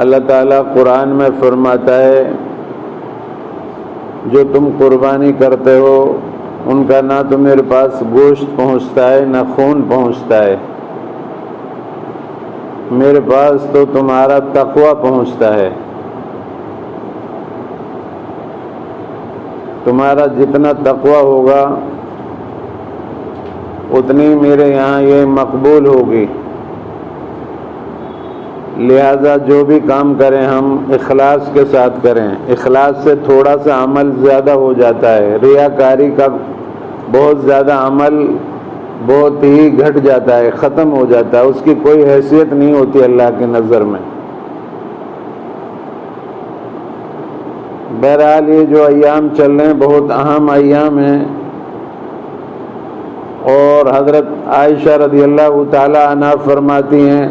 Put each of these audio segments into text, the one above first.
اللہ تعالیٰ قرآن میں فرماتا ہے جو تم قربانی کرتے ہو ان کا نہ تو میرے پاس گوشت پہنچتا ہے نہ خون پہنچتا ہے، میرے پاس تو تمہارا تقویٰ پہنچتا ہے۔ تمہارا جتنا تقویٰ ہوگا اتنی میرے یہاں یہ مقبول ہوگی، لہذا جو بھی کام کریں ہم اخلاص کے ساتھ کریں۔ اخلاص سے تھوڑا سا عمل زیادہ ہو جاتا ہے، ریاکاری کا بہت زیادہ عمل بہت ہی گھٹ جاتا ہے، ختم ہو جاتا ہے، اس کی کوئی حیثیت نہیں ہوتی اللہ کی نظر میں۔ بہرحال یہ جو ایام چل رہے ہیں بہت اہم ایام ہیں، اور حضرت عائشہ رضی اللہ تعالی عنہا فرماتی ہیں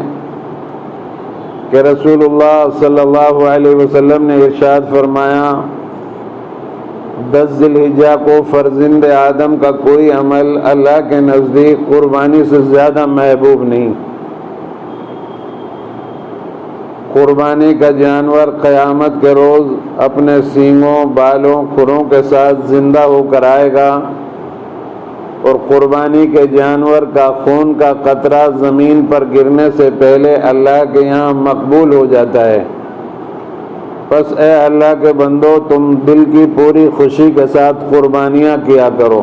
کہ رسول اللہ صلی اللہ علیہ وسلم نے ارشاد فرمایا 10 ذی الحجہ کو فرزند آدم کا کوئی عمل اللہ کے نزدیک قربانی سے زیادہ محبوب نہیں۔ قربانی کا جانور قیامت کے روز اپنے سینگوں، بالوں، کھروں کے ساتھ زندہ ہو کر آئے گا، اور قربانی کے جانور کا خون کا قطرہ زمین پر گرنے سے پہلے اللہ کے یہاں مقبول ہو جاتا ہے۔ بس اے اللہ کے بندو تم دل کی پوری خوشی کے ساتھ قربانیاں کیا کرو۔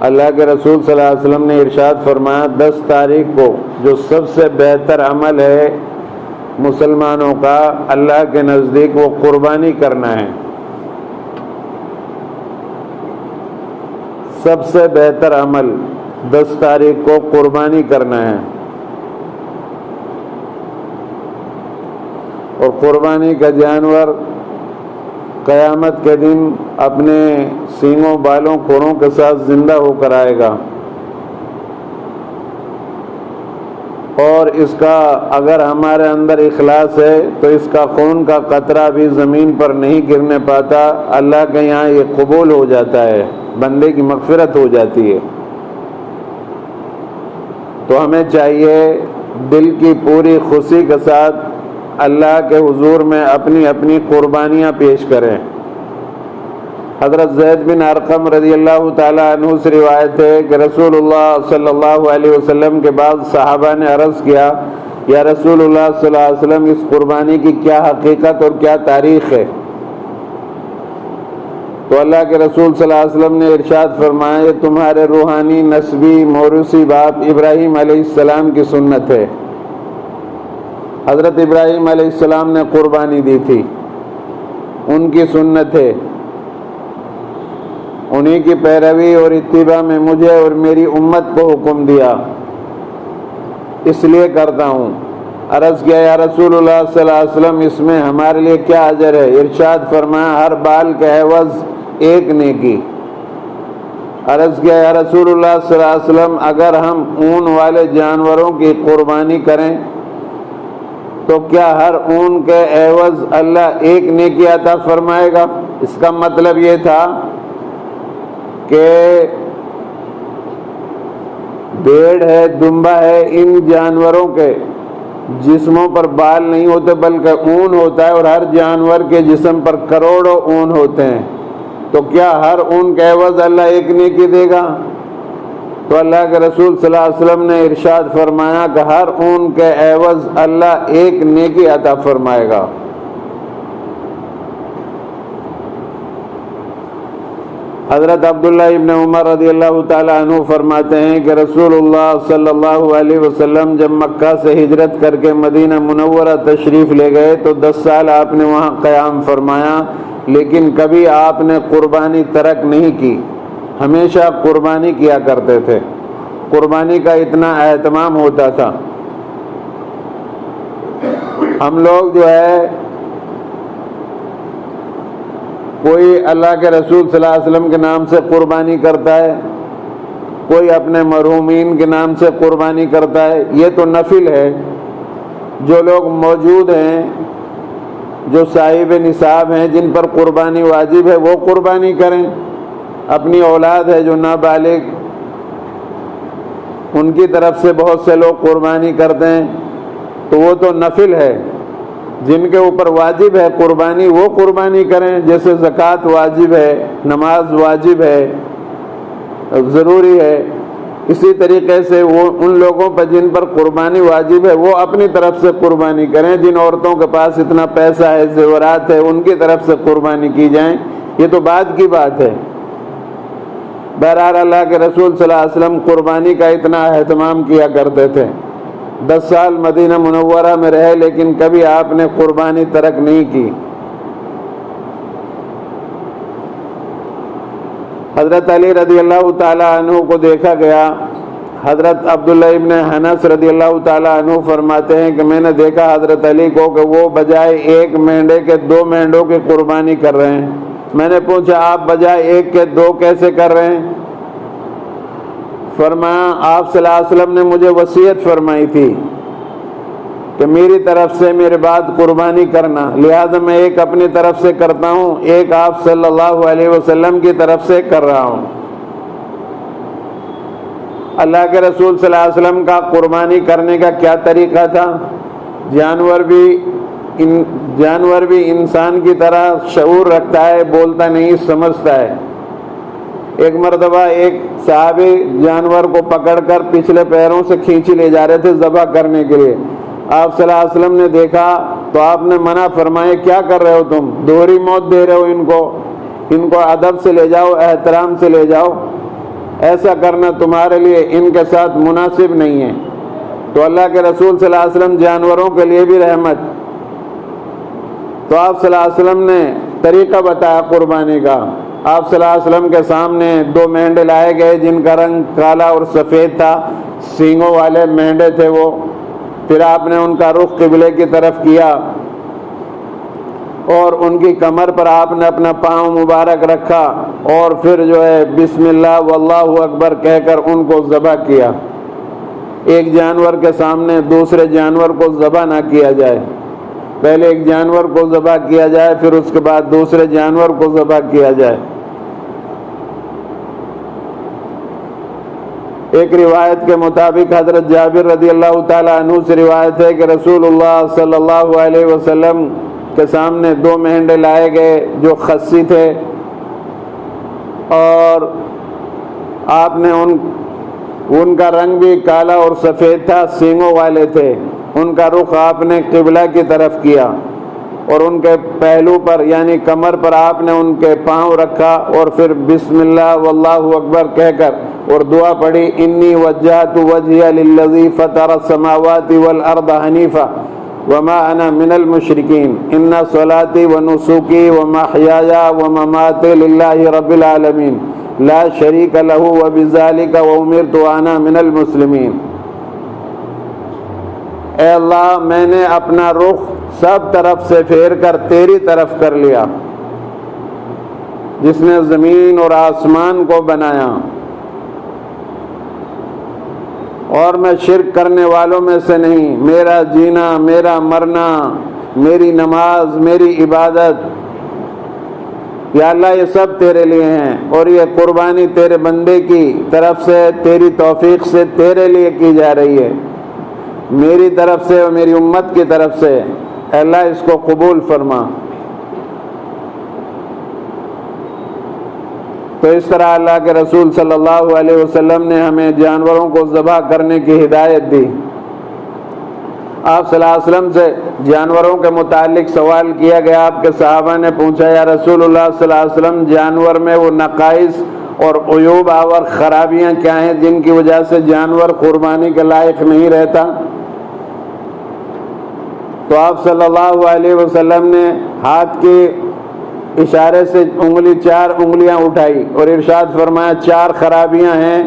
اللہ کے رسول صلی اللہ علیہ وسلم نے ارشاد فرمایا 10 تاریخ کو جو سب سے بہتر عمل ہے مسلمانوں کا اللہ کے نزدیک وہ قربانی کرنا ہے۔ سب سے بہتر عمل 10 تاریخ کو قربانی کرنا ہے، اور قربانی کا جانور قیامت کے دن اپنے سینگوں، بالوں، کھروں کے ساتھ زندہ ہو کر آئے گا، اور اس کا اگر ہمارے اندر اخلاص ہے تو اس کا خون کا قطرہ بھی زمین پر نہیں گرنے پاتا، اللہ کے یہاں یہ قبول ہو جاتا ہے، بندے کی مغفرت ہو جاتی ہے۔ تو ہمیں چاہیے دل کی پوری خوشی کے ساتھ اللہ کے حضور میں اپنی اپنی قربانیاں پیش کریں۔ حضرت زید بن ارقم رضی اللہ تعالی عنہ سے روایت ہے کہ رسول اللہ صلی اللہ علیہ وسلم کے بعد صحابہ نے عرض کیا یا رسول اللہ صلی اللہ علیہ وسلم اس قربانی کی کیا حقیقت اور کیا تاریخ ہے؟ تو اللہ کے رسول صلی اللہ علیہ وسلم نے ارشاد فرمایا یہ تمہارے روحانی نسبی موروثی باپ ابراہیم علیہ السلام کی سنت ہے۔ حضرت ابراہیم علیہ السلام نے قربانی دی تھی، ان کی سنت ہے، انہی کی پیروی اور اتباع میں مجھے اور میری امت کو حکم دیا، اس لیے کرتا ہوں۔ عرض کیا یا رسول اللہ صلی اللہ علیہ وسلم اس میں ہمارے لیے کیا اجر ہے؟ ارشاد فرمایا ہر بال کے عوض 1 نیکی۔ عرض کیا یا رسول اللہ صلی اللہ علیہ وسلم اگر ہم اون والے جانوروں کی قربانی کریں تو کیا ہر اون کے عوض اللہ 1 نیکی عطا فرمائے گا؟ اس کا مطلب یہ تھا کہ بھیڑ ہے، دمبا ہے، ان جانوروں کے جسموں پر بال نہیں ہوتے بلکہ اون ہوتا ہے، اور ہر جانور کے جسم پر کروڑوں اون ہوتے ہیں، تو کیا ہر اون کے عوض اللہ 1 نیکی دے گا؟ تو اللہ کے رسول صلی اللہ علیہ وسلم نے ارشاد فرمایا کہ ہر اون کے عوض اللہ 1 نیکی عطا فرمائے گا۔ حضرت عبداللہ ابن عمر رضی اللہ تعالی عنہ فرماتے ہیں کہ رسول اللہ صلی اللہ علیہ وسلم جب مکہ سے ہجرت کر کے مدینہ منورہ تشریف لے گئے تو 10 سال آپ نے وہاں قیام فرمایا، لیکن کبھی آپ نے قربانی ترک نہیں کی، ہمیشہ قربانی کیا کرتے تھے، قربانی کا اتنا اہتمام ہوتا تھا۔ ہم لوگ جو ہے کوئی اللہ کے رسول صلی اللہ علیہ وسلم کے نام سے قربانی کرتا ہے، کوئی اپنے مرحومین کے نام سے قربانی کرتا ہے، یہ تو نفل ہے۔ جو لوگ موجود ہیں، جو صاحب نصاب ہیں، جن پر قربانی واجب ہے وہ قربانی کریں، اپنی اولاد ہے جو نابالغ ان کی طرف سے بہت سے لوگ قربانی کرتے ہیں، تو وہ تو نفل ہے. جن کے اوپر واجب ہے قربانی وہ قربانی کریں، جیسے زکوٰۃ واجب ہے، نماز واجب ہے، ضروری ہے. اسی طریقے سے وہ ان لوگوں پر جن پر قربانی واجب ہے وہ اپنی طرف سے قربانی کریں. جن عورتوں کے پاس اتنا پیسہ ہے، زیورات ہے، ان کی طرف سے قربانی کی جائیں. یہ تو بعد کی بات ہے. بہرحال اللہ کے رسول صلی اللہ علیہ وسلم قربانی کا اتنا اہتمام کیا کرتے تھے. 10 سال مدینہ منورہ میں رہے لیکن کبھی آپ نے قربانی ترک نہیں کی. حضرت علی رضی اللہ تعالیٰ عنہ کو دیکھا گیا. حضرت عبداللہ ابن حنس رضی اللہ تعالیٰ عنہ فرماتے ہیں کہ میں نے دیکھا حضرت علی کو کہ وہ بجائے ایک مینڈے کے 2 مینڈوں کی قربانی کر رہے ہیں. میں نے پوچھا آپ بجائے ایک کے 2 کیسے کر رہے ہیں؟ فرمایا آپ صلی اللہ علیہ وسلم نے مجھے وصیت فرمائی تھی کہ میری طرف سے میرے بعد قربانی کرنا، لہذا میں ایک اپنی طرف سے کرتا ہوں، ایک آپ صلی اللہ علیہ وسلم کی طرف سے کر رہا ہوں. اللہ کے رسول صلی اللہ علیہ وسلم کا قربانی کرنے کا کیا طریقہ تھا؟ جانور بھی انسان کی طرح شعور رکھتا ہے، بولتا نہیں، سمجھتا ہے. ایک مرتبہ ایک صحابی جانور کو پکڑ کر پچھلے پیروں سے کھینچی لے جا رہے تھے ذبح کرنے کے لیے. آپ صلی اللہ علیہ وسلم نے دیکھا تو آپ نے منع فرمائے کیا کر رہے ہو تم؟ دوہری موت دے رہے ہو ان کو ادب سے لے جاؤ، احترام سے لے جاؤ. ایسا کرنا تمہارے لیے ان کے ساتھ مناسب نہیں ہے. تو اللہ کے رسول صلی اللہ علیہ وسلم جانوروں کے لیے بھی رحمت. تو آپ صلی اللہ علیہ وسلم نے طریقہ بتایا قربانی کا. آپ صلی اللہ علیہ وسلم کے سامنے 2 مینڈے لائے گئے جن کا رنگ کالا اور سفید تھا، سینگوں والے مینڈے تھے وہ. پھر آپ نے ان کا رخ قبلے کی طرف کیا اور ان کی کمر پر آپ نے اپنا پاؤں مبارک رکھا اور پھر جو ہے بسم اللہ واللہ اکبر کہہ کر ان کو ذبح کیا. ایک جانور کے سامنے دوسرے جانور کو ذبح نہ کیا جائے. پہلے ایک جانور کو ذبح کیا جائے پھر اس کے بعد دوسرے جانور کو ذبح کیا جائے. ایک روایت کے مطابق حضرت جابر رضی اللہ تعالیٰ عنہ سے روایت ہے کہ رسول اللہ صلی اللہ علیہ وسلم کے سامنے 2 مینڈے لائے گئے جو خصی تھے اور آپ نے ان کا رنگ بھی کالا اور سفید تھا، سینگوں والے تھے. ان کا رخ آپ نے قبلہ کی طرف کیا اور ان کے پہلو پر یعنی کمر پر آپ نے ان کے پاؤں رکھا اور پھر بسم اللہ واللہ اکبر کہہ کر اور دعا پڑھی انی وجہت وجہی للذی فطر السماوات والارض حنیفا وما انا من المشرکین ان صلاتی ونسکی ومحیای ومماتی للہ رب العالمین لا شریک لہ وبذالک وامرت وانا من المسلمین. اے اللہ میں نے اپنا رخ سب طرف سے پھیر کر تیری طرف کر لیا جس نے زمین اور آسمان کو بنایا، اور میں شرک کرنے والوں میں سے نہیں. میرا جینا، میرا مرنا، میری نماز، میری عبادت یا اللہ یہ سب تیرے لیے ہیں اور یہ قربانی تیرے بندے کی طرف سے تیری توفیق سے تیرے لیے کی جا رہی ہے، میری طرف سے اور میری امت کی طرف سے. اے اللہ اس کو قبول فرما. تو اس طرح اللہ کے رسول صلی اللہ علیہ وسلم نے ہمیں جانوروں کو ذبح کرنے کی ہدایت دی. آپ صلی اللہ علیہ وسلم سے جانوروں کے متعلق سوال کیا گیا. آپ کے صحابہ نے پوچھا یا رسول اللہ صلی اللہ علیہ وسلم جانور میں وہ نقائص اور عیوب اور خرابیاں کیا ہیں جن کی وجہ سے جانور قربانی کے لائق نہیں رہتا؟ تو آپ صلی اللہ علیہ وسلم نے ہاتھ کے اشارے سے 4 انگلیاں اٹھائی اور ارشاد فرمایا 4 خرابیاں ہیں،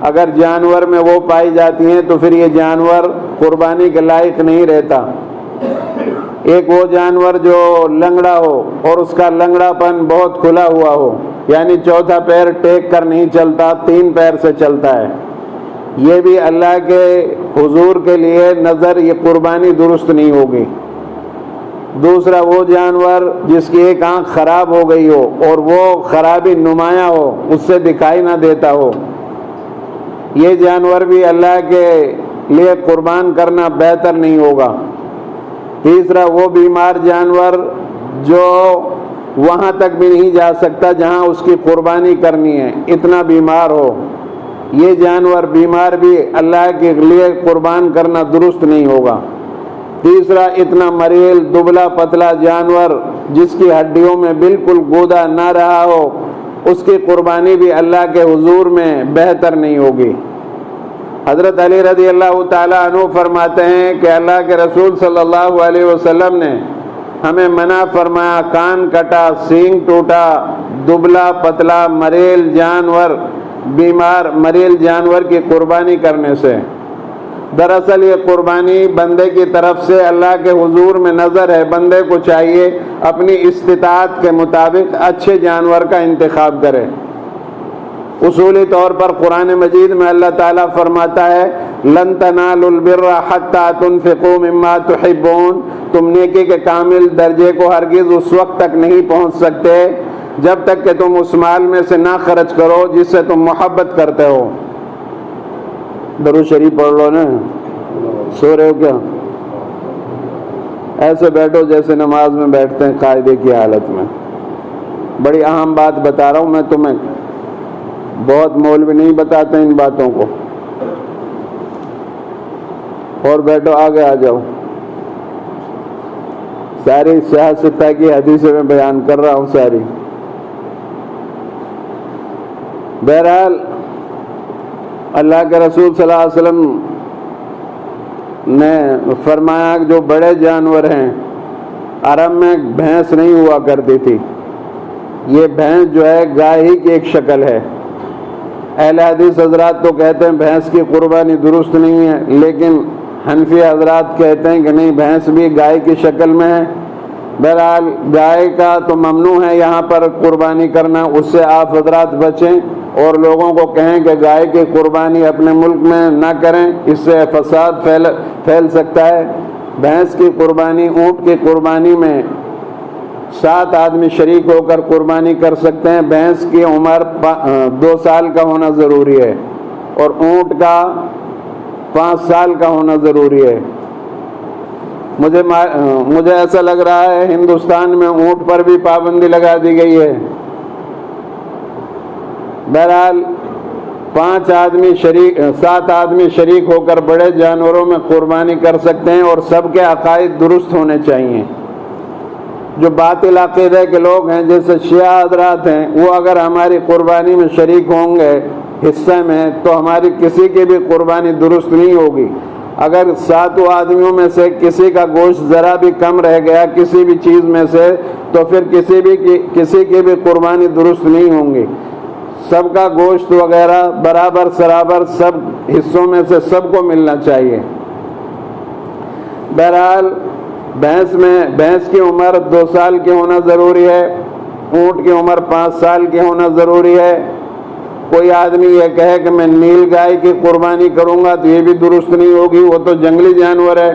اگر جانور میں وہ پائی جاتی ہیں تو پھر یہ جانور قربانی کے لائق نہیں رہتا. ایک وہ جانور جو لنگڑا ہو اور اس کا لنگڑا پن بہت کھلا ہوا ہو، یعنی چوتھا پیر ٹیک کر نہیں چلتا، 3 پیر سے چلتا ہے، یہ بھی اللہ کے حضور کے لیے نظر یہ قربانی درست نہیں ہوگی. دوسرا وہ جانور جس کی ایک آنکھ خراب ہو گئی ہو اور وہ خرابی نمایاں ہو، اس سے دکھائی نہ دیتا ہو، یہ جانور بھی اللہ کے لیے قربان کرنا بہتر نہیں ہوگا۔ تیسرا وہ بیمار جانور جو وہاں تک بھی نہیں جا سکتا جہاں اس کی قربانی کرنی ہے، اتنا بیمار ہو، یہ جانور بیمار بھی اللہ کے لیے قربان کرنا درست نہیں ہوگا۔ تیسرا اتنا مریل دبلا پتلا جانور جس کی ہڈیوں میں بالکل گودا نہ رہا ہو، اس کی قربانی بھی اللہ کے حضور میں بہتر نہیں ہوگی۔ حضرت علی رضی اللہ تعالیٰ عنہ فرماتے ہیں کہ اللہ کے رسول صلی اللہ علیہ وسلم نے ہمیں منع فرمایا کان کٹا، سینگ ٹوٹا، دبلا پتلا مریل جانور، بیمار مریل جانور کی قربانی کرنے سے۔ دراصل یہ قربانی بندے کی طرف سے اللہ کے حضور میں نظر ہے، بندے کو چاہیے اپنی استطاعت کے مطابق اچھے جانور کا انتخاب کرے۔ اصولی طور پر قرآن مجید میں اللہ تعالیٰ فرماتا ہے لن تنالوا البر حتى تنفقوا مما تحبون، تم نیکی کے کامل درجے کو ہرگز اس وقت تک نہیں پہنچ سکتے جب تک کہ تم اس مال میں سے نہ خرچ کرو جس سے تم محبت کرتے ہو۔ درود شریف پڑھ لو نا، سو رہے ہو کیا؟ ایسے بیٹھو جیسے نماز میں بیٹھتے ہیں قاعدے کی حالت میں۔ بڑی اہم بات بتا رہا ہوں میں تمہیں، بہت مولوی نہیں بتاتے ان باتوں کو۔ اور بیٹھو، آگے آ جاؤ، ساری سیاست کی حدیثیں میں بیان کر رہا ہوں ساری۔ بہرحال اللہ کے رسول صلی اللہ علیہ وسلم نے فرمایا کہ جو بڑے جانور ہیں، عرب میں بھینس نہیں ہوا کرتی تھی، یہ بھینس جو ہے گائے ہی کی ایک شکل ہے۔ اہل حدیث حضرات تو کہتے ہیں بھینس کی قربانی درست نہیں ہے، لیکن حنفی حضرات کہتے ہیں کہ نہیں، بھینس بھی گائے کی شکل میں ہے۔ بہرحال گائے کا تو ممنوع ہے یہاں پر قربانی کرنا، اس سے آپ حضرات بچیں اور لوگوں کو کہیں کہ گائے کی قربانی اپنے ملک میں نہ کریں، اس سے فساد پھیل سکتا ہے۔ بھینس کی قربانی، اونٹ کی قربانی میں 7 آدمی شریک ہو کر قربانی کر سکتے ہیں۔ بھینس کی عمر 2 سال کا ہونا ضروری ہے اور اونٹ کا 5 سال کا ہونا ضروری ہے۔ مجھے ایسا لگ رہا ہے ہندوستان میں اونٹ پر بھی پابندی لگا دی گئی ہے۔ بہرحال 7 آدمی شریک ہو کر بڑے جانوروں میں قربانی کر سکتے ہیں اور سب کے عقائد درست ہونے چاہیے۔ جو باطل عقیدے کے لوگ ہیں جیسے شیعہ حضرات ہیں، وہ اگر ہماری قربانی میں شریک ہوں گے حصے میں تو ہماری کسی کی بھی قربانی درست نہیں ہوگی۔ اگر 7 آدمیوں میں سے کسی کا گوشت ذرا بھی کم رہ گیا کسی بھی چیز میں سے تو پھر کسی کی بھی قربانی درست نہیں ہوں گی۔ سب کا گوشت وغیرہ برابر سرابر سب حصوں میں سے سب کو ملنا چاہیے۔ بہرحال بھینس کی عمر 2 سال کی ہونا ضروری ہے، اونٹ کی عمر 5 سال کی ہونا ضروری ہے۔ کوئی آدمی یہ کہے کہ میں نیل گائے کی قربانی کروں گا تو یہ بھی درست نہیں ہوگی، وہ تو جنگلی جانور ہے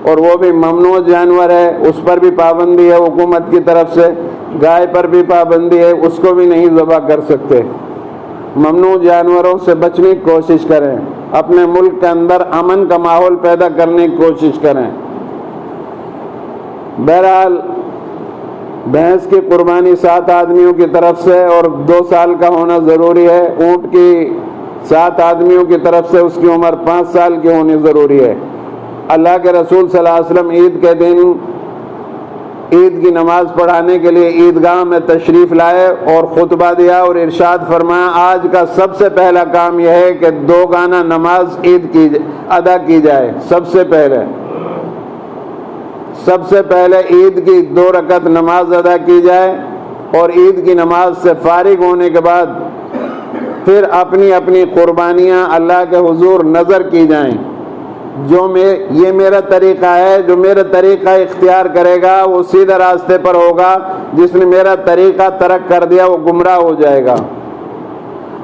اور وہ بھی ممنوع جانور ہے، اس پر بھی پابندی ہے حکومت کی طرف سے۔ گائے پر بھی پابندی ہے، اس کو بھی نہیں ذبح کر سکتے۔ ممنوع جانوروں سے بچنے کی کوشش کریں، اپنے ملک کے اندر امن کا ماحول پیدا کرنے کی کوشش کریں۔ بہرحال بھینس کی قربانی 7 آدمیوں کی طرف سے اور 2 سال کا ہونا ضروری ہے۔ اونٹ کی 7 آدمیوں کی طرف سے اس کی عمر 5 سال کی ہونی ضروری ہے۔ اللہ کے رسول صلی اللہ علیہ وسلم عید کے دن عید کی نماز پڑھانے کے لیے عیدگاہ میں تشریف لائے اور خطبہ دیا اور ارشاد فرمایا آج کا سب سے پہلا کام یہ ہے کہ 2 گانا نماز عید کی ادا کی جائے۔ سب سے پہلے عید کی 2 رکعت نماز ادا کی جائے اور عید کی نماز سے فارغ ہونے کے بعد پھر اپنی اپنی قربانیاں اللہ کے حضور نظر کی جائیں۔ یہ میرا طریقہ ہے، جو میرا طریقہ اختیار کرے گا وہ سیدھے راستے پر ہوگا، جس نے میرا طریقہ ترک کر دیا وہ گمراہ ہو جائے گا۔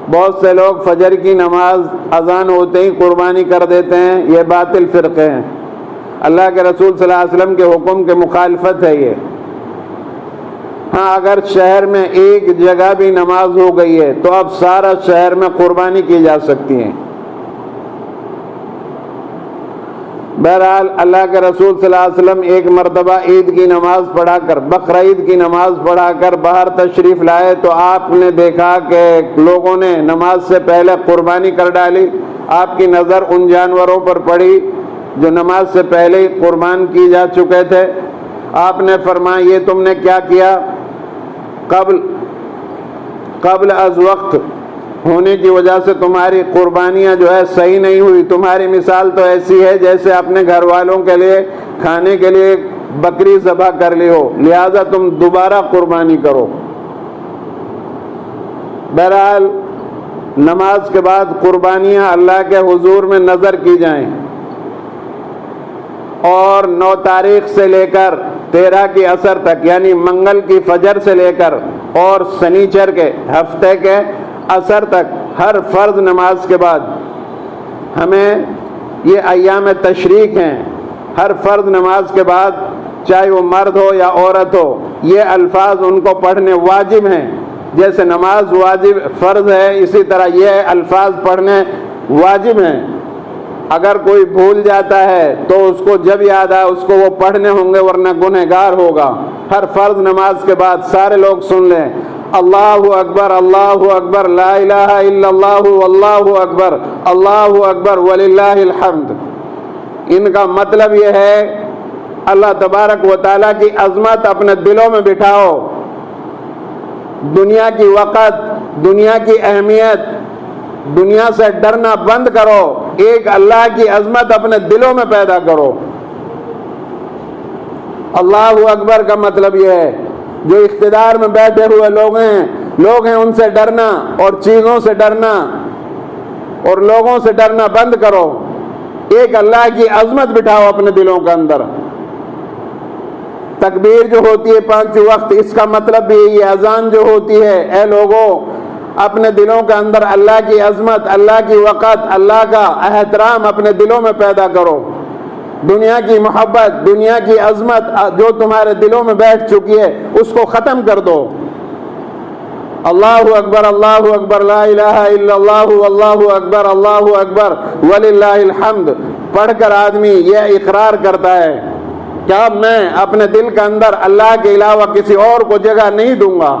بہت سے لوگ فجر کی نماز اذان ہوتے ہی قربانی کر دیتے ہیں، یہ باطل فرقے ہیں، اللہ کے رسول صلی اللہ علیہ وسلم کے حکم کے مخالفت ہے یہ۔ ہاں اگر شہر میں ایک جگہ بھی نماز ہو گئی ہے تو اب سارا شہر میں قربانی کی جا سکتی ہے۔ بہرحال اللہ کے رسول صلی اللہ علیہ وسلم ایک مرتبہ عید کی نماز پڑھا کر، بقرعید کی نماز پڑھا کر باہر تشریف لائے تو آپ نے دیکھا کہ لوگوں نے نماز سے پہلے قربانی کر ڈالی۔ آپ کی نظر ان جانوروں پر پڑی جو نماز سے پہلے ہی قربان کی جا چکے تھے۔ آپ نے فرمایا یہ تم نے کیا کیا؟ قبل از وقت ہونے کی وجہ سے تمہاری قربانیاں جو ہے صحیح نہیں ہوئی۔ تمہاری مثال تو ایسی ہے جیسے اپنے گھر والوں کے لیے کھانے کے لیے بکری ذبح کر لی ہو، لہذا تم دوبارہ قربانی کرو۔ بہرحال نماز کے بعد قربانیاں اللہ کے حضور میں نظر کی جائیں، اور 9 تاریخ سے لے کر 13 کی عصر تک، یعنی منگل کی فجر سے لے کر اور سنیچر کے ہفتے کے عصر تک ہر فرض نماز کے بعد ہمیں، یہ ایام تشریق ہیں، ہر فرض نماز کے بعد چاہے وہ مرد ہو یا عورت ہو، یہ الفاظ ان کو پڑھنے واجب ہیں۔ جیسے نماز واجب فرض ہے، اسی طرح یہ الفاظ پڑھنے واجب ہیں۔ اگر کوئی بھول جاتا ہے تو اس کو جب یاد آئے اس کو وہ پڑھنے ہوں گے، ورنہ گنہگار ہوگا۔ ہر فرض نماز کے بعد سارے لوگ سن لیں، اللہ اکبر اللہ اکبر لا الہ الا اللہ واللہ اکبر اللہ اکبر وللہ الحمد۔ ان کا مطلب یہ ہے اللہ تبارک و تعالیٰ کی عظمت اپنے دلوں میں بٹھاؤ، دنیا کی وقت، دنیا کی اہمیت، دنیا سے ڈرنا بند کرو، ایک اللہ کی عظمت اپنے دلوں میں پیدا کرو۔ اللہ اکبر کا مطلب یہ ہے جو اقتدار میں بیٹھے ہوئے لوگ ہیں ان سے ڈرنا اور چیزوں سے ڈرنا اور لوگوں سے ڈرنا بند کرو، ایک اللہ کی عظمت بٹھاؤ اپنے دلوں کے اندر۔ تکبیر جو ہوتی ہے 5 وقت، اس کا مطلب بھی یہ اذان جو ہوتی ہے، اے لوگوں اپنے دلوں کے اندر اللہ کی عظمت، اللہ کی وقت، اللہ کا احترام اپنے دلوں میں پیدا کرو۔ دنیا کی محبت، دنیا کی عظمت جو تمہارے دلوں میں بیٹھ چکی ہے اس کو ختم کر دو۔ اللہ اکبر لا الہ الا اللہ واللہ اکبر وللہ الحمد پڑھ کر آدمی یہ اقرار کرتا ہے کہ اب میں اپنے دل کے اندر اللہ کے علاوہ کسی اور کو جگہ نہیں دوں گا۔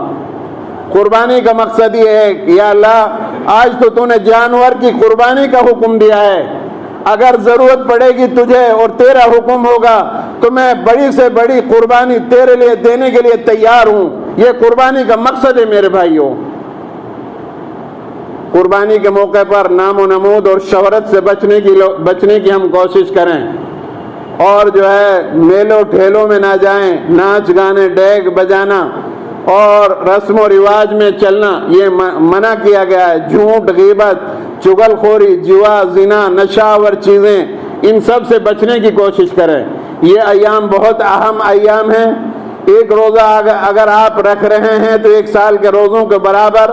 قربانی کا مقصد یہ ہے کہ یا اللہ آج تو نے جانور کی قربانی کا حکم دیا ہے، اگر ضرورت پڑے گی تجھے اور تیرا حکم ہوگا تو میں بڑی سے بڑی قربانی تیرے لیے دینے کے لیے تیار ہوں۔ یہ قربانی کا مقصد ہے میرے بھائیوں۔ قربانی کے موقع پر نام و نمود اور شہرت سے بچنے کی ہم کوشش کریں، اور جو ہے میلوں ٹھیلوں میں نہ جائیں، ناچ گانے ڈیگ بجانا اور رسم و رواج میں چلنا یہ منع کیا گیا ہے۔ جھوٹ، غیبت، چغل خوری، جوا، زنا، نشہ چیزیں، ان سب سے بچنے کی کوشش کریں۔ یہ ایام بہت اہم ایام ہیں۔ ایک روزہ اگر آپ رکھ رہے ہیں تو 1 سال کے روزوں کے برابر،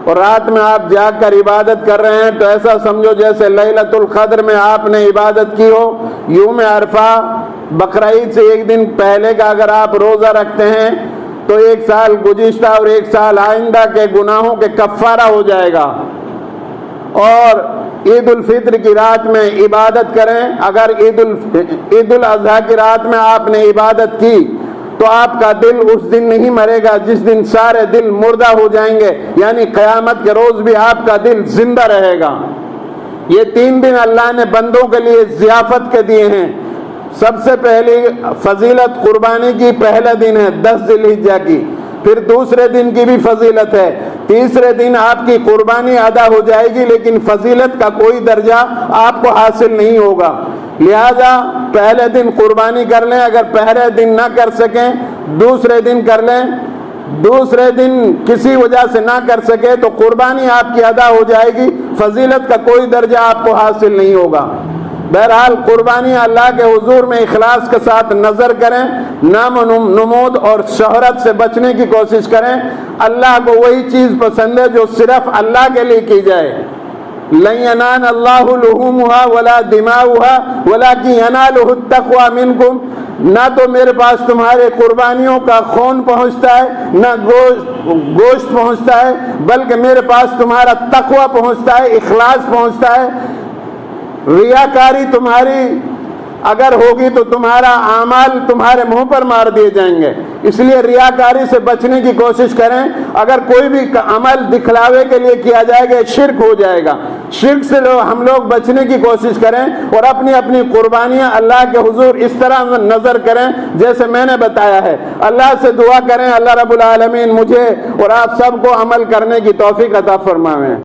اور رات میں آپ جاگ کر عبادت کر رہے ہیں تو ایسا سمجھو جیسے لیلۃ القدر میں آپ نے عبادت کی ہو۔ یوم عرفہ، بقرعید سے 1 دن پہلے کا اگر آپ روزہ رکھتے ہیں تو 1 سال گزشتہ اور 1 سال آئندہ کے گناہوں کے کفارہ ہو جائے گا۔ اور عید الفطر کی رات میں عبادت کریں۔ اگر عید الاضحیٰ کی رات میں آپ نے عبادت کی تو آپ کا دل اس دن نہیں مرے گا جس دن سارے دل مردہ ہو جائیں گے، یعنی قیامت کے روز بھی آپ کا دل زندہ رہے گا۔ یہ 3 دن اللہ نے بندوں کے لیے ضیافت کے دیے ہیں۔ سب سے پہلی فضیلت قربانی کی پہلا دن ہے 10 ذی الحجہ کی، پھر دوسرے دن کی بھی فضیلت ہے، تیسرے دن آپ کی قربانی ادا ہو جائے گی لیکن فضیلت کا کوئی درجہ آپ کو حاصل نہیں ہوگا۔ لہذا پہلے دن قربانی کر لیں، اگر پہلے دن نہ کر سکیں دوسرے دن کر لیں، دوسرے دن کسی وجہ سے نہ کر سکے تو قربانی آپ کی ادا ہو جائے گی، فضیلت کا کوئی درجہ آپ کو حاصل نہیں ہوگا۔ بہرحال قربانی اللہ کے حضور میں اخلاص کے ساتھ نظر کریں، نام و نمود اور شہرت سے بچنے کی کوشش کریں۔ اللہ کو وہی چیز پسند ہے جو صرف اللہ کے لیے کی جائے۔ لن ینال اللہ لحومها ولا دماؤها ولکن ینالہ التقوی منکم، نہ تو میرے پاس تمہارے قربانیوں کا خون پہنچتا ہے نہ گوشت پہنچتا ہے، بلکہ میرے پاس تمہارا تقوی پہنچتا ہے، اخلاص پہنچتا ہے۔ ریاکاری تمہاری اگر ہوگی تو تمہارا اعمال تمہارے منہ پر مار دیے جائیں گے۔ اس لیے ریاکاری سے بچنے کی کوشش کریں۔ اگر کوئی بھی عمل دکھلاوے کے لیے کیا جائے گا شرک ہو جائے گا۔ شرک سے ہم لوگ بچنے کی کوشش کریں اور اپنی اپنی قربانیاں اللہ کے حضور اس طرح نظر کریں جیسے میں نے بتایا ہے۔ اللہ سے دعا کریں اللہ رب العالمین مجھے اور آپ سب کو عمل کرنے کی توفیق عطا فرمائیں۔